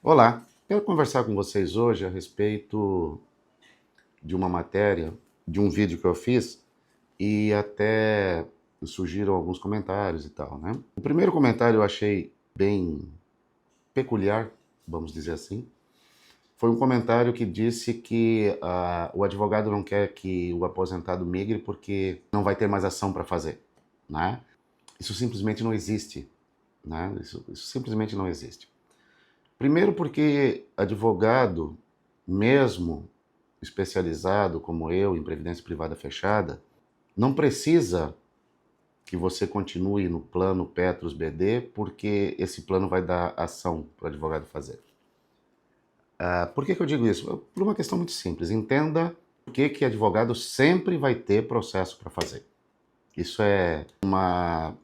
Olá, quero conversar com vocês hoje a respeito de uma matéria, de um vídeo que eu fiz e até surgiram alguns comentários e tal, né? O primeiro comentário eu achei bem peculiar, vamos dizer assim. Foi um comentário que disse que o advogado não quer que o aposentado migre porque não vai ter mais ação para fazer, né? Isso simplesmente não existe, né? Isso simplesmente não existe. Primeiro porque advogado, mesmo especializado como eu em previdência privada fechada, não precisa que você continue no plano Petros BD, porque esse plano vai dar ação para o advogado fazer. Por que eu digo isso? Por uma questão muito simples. Entenda por que advogado sempre vai ter processo para fazer. Isso é uma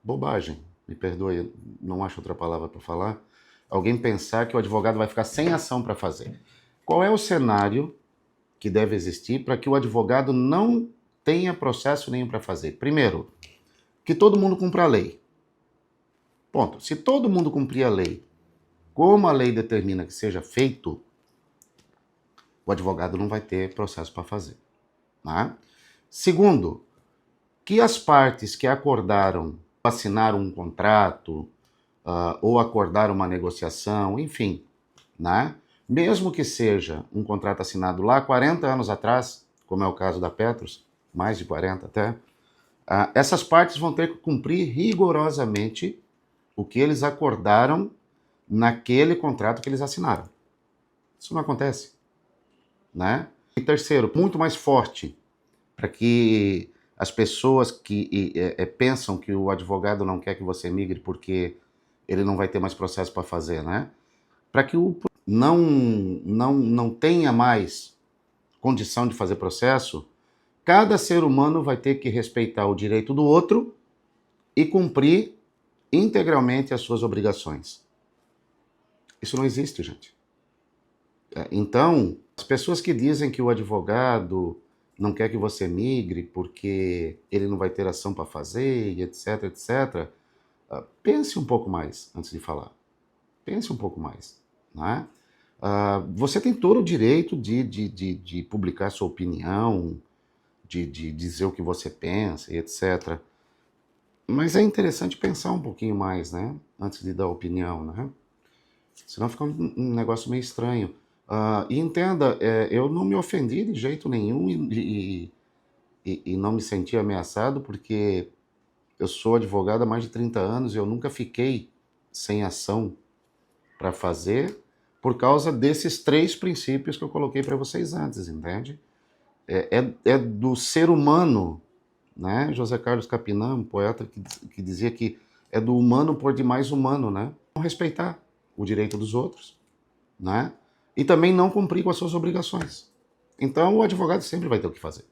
bobagem, me perdoe, não acho outra palavra para falar. Alguém pensar que o advogado vai ficar sem ação para fazer. Qual é o cenário que deve existir para que o advogado não tenha processo nenhum para fazer? Primeiro, que todo mundo cumpra a lei. Ponto. Se todo mundo cumprir a lei, como a lei determina que seja feito, o advogado não vai ter processo para fazer. Né? Segundo, que as partes que acordaram, assinaram um contrato, ou acordaram uma negociação, enfim, né? Mesmo que seja um contrato assinado lá 40 anos atrás, como é o caso da Petros, mais de 40 até, essas partes vão ter que cumprir rigorosamente o que eles acordaram naquele contrato que eles assinaram. Isso não acontece, né? E terceiro, muito mais forte, para que as pessoas que pensam que o advogado não quer que você migre porque ele não vai ter mais processo para fazer, né? Para que o não tenha mais condição de fazer processo, cada ser humano vai ter que respeitar o direito do outro e cumprir integralmente as suas obrigações. Isso não existe, gente. Então, as pessoas que dizem que o advogado não quer que você migre porque ele não vai ter ação para fazer, e etc, etc, pense um pouco mais antes de falar. Pense um pouco mais, né? Você tem todo o direito de publicar sua opinião, de dizer o que você pensa e etc. Mas é interessante pensar um pouquinho mais, né? Antes de dar opinião, né? Senão fica um negócio meio estranho. E entenda, eu não me ofendi de jeito nenhum e não me senti ameaçado, porque eu sou advogado há mais de 30 anos e eu nunca fiquei sem ação para fazer por causa desses três princípios que eu coloquei para vocês antes, entende? É do ser humano, né? José Carlos Capinã, um poeta que dizia que é do humano por demais humano, né? Não respeitar o direito dos outros, né? E também não cumprir com as suas obrigações. Então o advogado sempre vai ter o que fazer,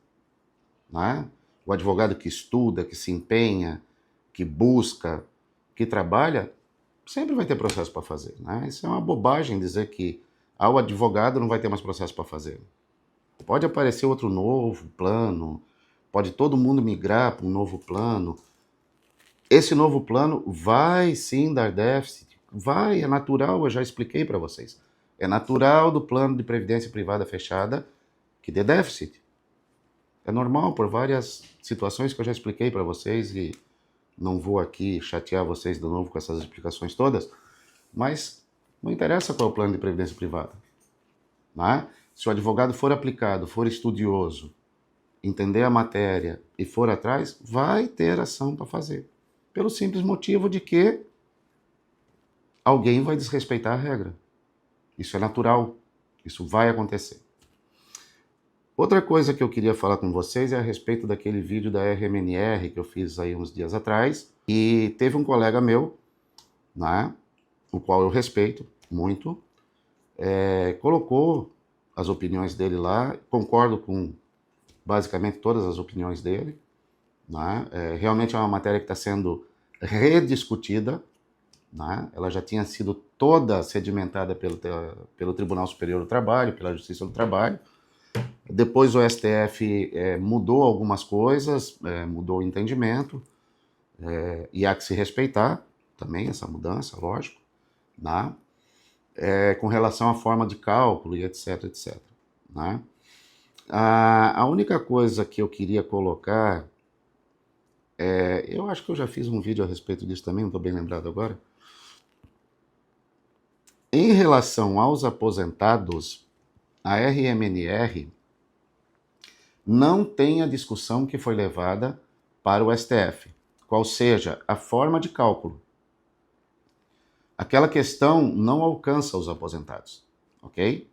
né? O advogado que estuda, que se empenha, que busca, que trabalha, sempre vai ter processo para fazer, né? Isso é uma bobagem dizer que o advogado não vai ter mais processo para fazer. Pode aparecer outro novo plano, pode todo mundo migrar para um novo plano. Esse novo plano vai sim dar déficit, vai, é natural, eu já expliquei para vocês. É natural do plano de previdência privada fechada que dê déficit. É normal por várias situações que eu já expliquei para vocês e não vou aqui chatear vocês de novo com essas explicações todas, mas não interessa qual é o plano de previdência privada, né? Se o advogado for aplicado, for estudioso, entender a matéria e for atrás, vai ter ação para fazer. Pelo simples motivo de que alguém vai desrespeitar a regra. Isso é natural, isso vai acontecer. Outra coisa que eu queria falar com vocês é a respeito daquele vídeo da RMNR que eu fiz aí uns dias atrás, e teve um colega meu, né, o qual eu respeito muito, colocou as opiniões dele lá, concordo com basicamente todas as opiniões dele, né? Realmente é uma matéria que está sendo rediscutida, né? Ela já tinha sido toda sedimentada pelo Tribunal Superior do Trabalho, pela Justiça do Trabalho. Depois o STF mudou algumas coisas, mudou o entendimento, e há que se respeitar também essa mudança, lógico, né? com relação à forma de cálculo e etc, etc. Né? A única coisa que eu queria colocar, eu acho que eu já fiz um vídeo a respeito disso também, não estou bem lembrado agora. Em relação aos aposentados, a RMNR não tem a discussão que foi levada para o STF, qual seja a forma de cálculo. Aquela questão não alcança os aposentados, ok?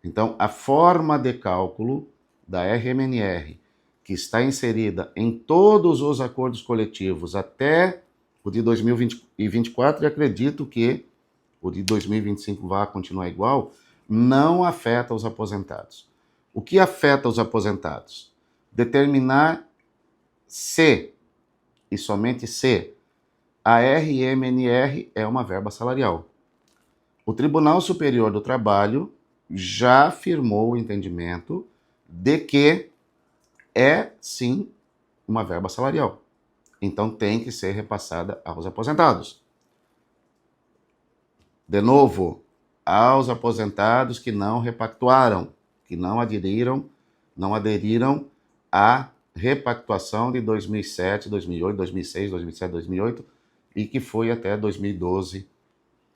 Então, a forma de cálculo da RMNR, que está inserida em todos os acordos coletivos até o de 2024, e acredito que o de 2025 vai continuar igual, não afeta os aposentados. O que afeta os aposentados? Determinar se, e somente se, a RMNR é uma verba salarial. O Tribunal Superior do Trabalho já afirmou o entendimento de que é, sim, uma verba salarial. Então tem que ser repassada aos aposentados. De novo, aos aposentados que não repactuaram, que não aderiram à repactuação de 2007, 2008, 2006, 2007, 2008 e que foi até 2012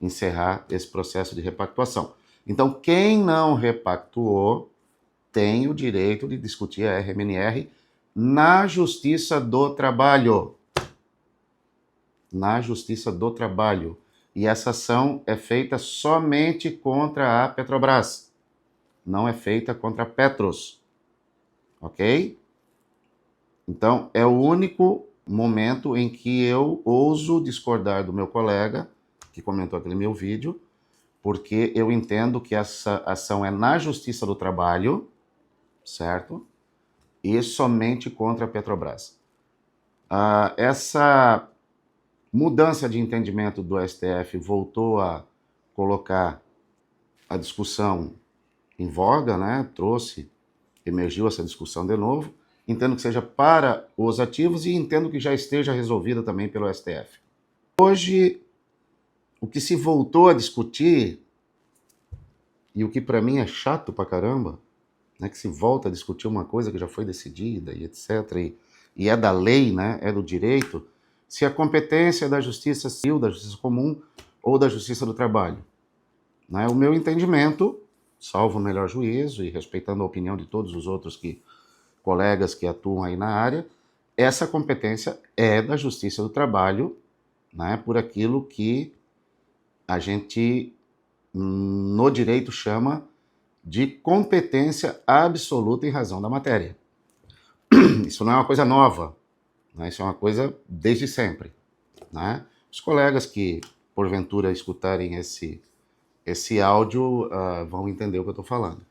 encerrar esse processo de repactuação. Então, quem não repactuou tem o direito de discutir a RMNR na Justiça do Trabalho. Na Justiça do Trabalho. E essa ação é feita somente contra a Petrobras. Não é feita contra a Petros. Ok? Então, é o único momento em que eu ouso discordar do meu colega, que comentou aquele meu vídeo, porque eu entendo que essa ação é na Justiça do Trabalho, certo? E somente contra a Petrobras. Essa mudança de entendimento do STF voltou a colocar a discussão em voga, né? Emergiu essa discussão de novo. Entendo que seja para os ativos e entendo que já esteja resolvida também pelo STF. Hoje, o que se voltou a discutir, e o que para mim é chato pra caramba, né, que se volta a discutir uma coisa que já foi decidida e etc, e é da lei, né, é do direito, se a competência é da justiça civil, da justiça comum ou da justiça do trabalho. Né? O meu entendimento, salvo o melhor juízo e respeitando a opinião de todos os outros colegas que atuam aí na área, essa competência é da justiça do trabalho, né, por aquilo que a gente no direito chama de competência absoluta em razão da matéria. Isso não é uma coisa nova, né? Isso é uma coisa desde sempre. Né? Os colegas que, porventura, escutarem esse áudio vão entender o que eu estou falando.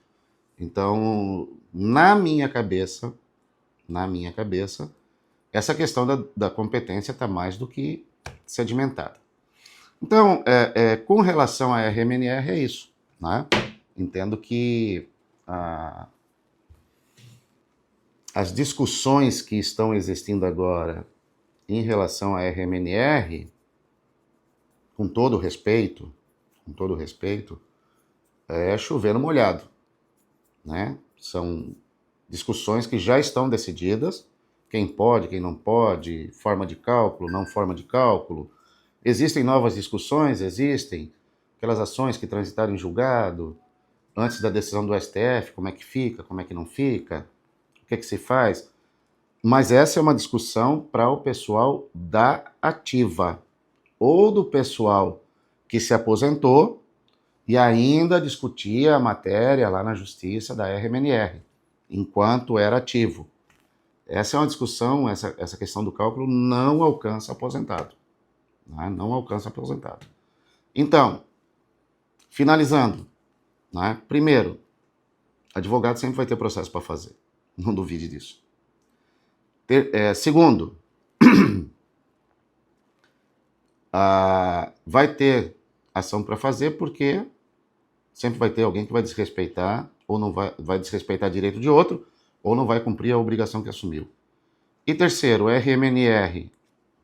Então, na minha cabeça, essa questão da competência está mais do que sedimentada. Então, com relação à RMNR, é isso. Né? Entendo que as discussões que estão existindo agora em relação à RMNR, com todo respeito, é chover no molhado. Né? São discussões que já estão decididas, quem pode, quem não pode, forma de cálculo, não forma de cálculo. Existem novas discussões? Existem. Aquelas ações que transitaram em julgado, antes da decisão do STF, como é que fica, como é que não fica, o que é que se faz. Mas essa é uma discussão para o pessoal da ativa, ou do pessoal que se aposentou e ainda discutia a matéria lá na justiça da RMNR, enquanto era ativo. Essa é uma discussão, essa questão do cálculo não alcança aposentado. Né? Não alcança aposentado. Então, finalizando, né? Primeiro, advogado sempre vai ter processo para fazer, não duvide disso. Segundo, vai ter ação para fazer porque sempre vai ter alguém que vai desrespeitar, ou não vai desrespeitar direito de outro, ou não vai cumprir a obrigação que assumiu. E terceiro, RMNR,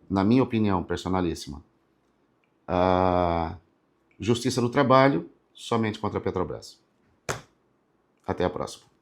na minha opinião personalíssima, Justiça do trabalho, somente contra a Petrobras. Até a próxima.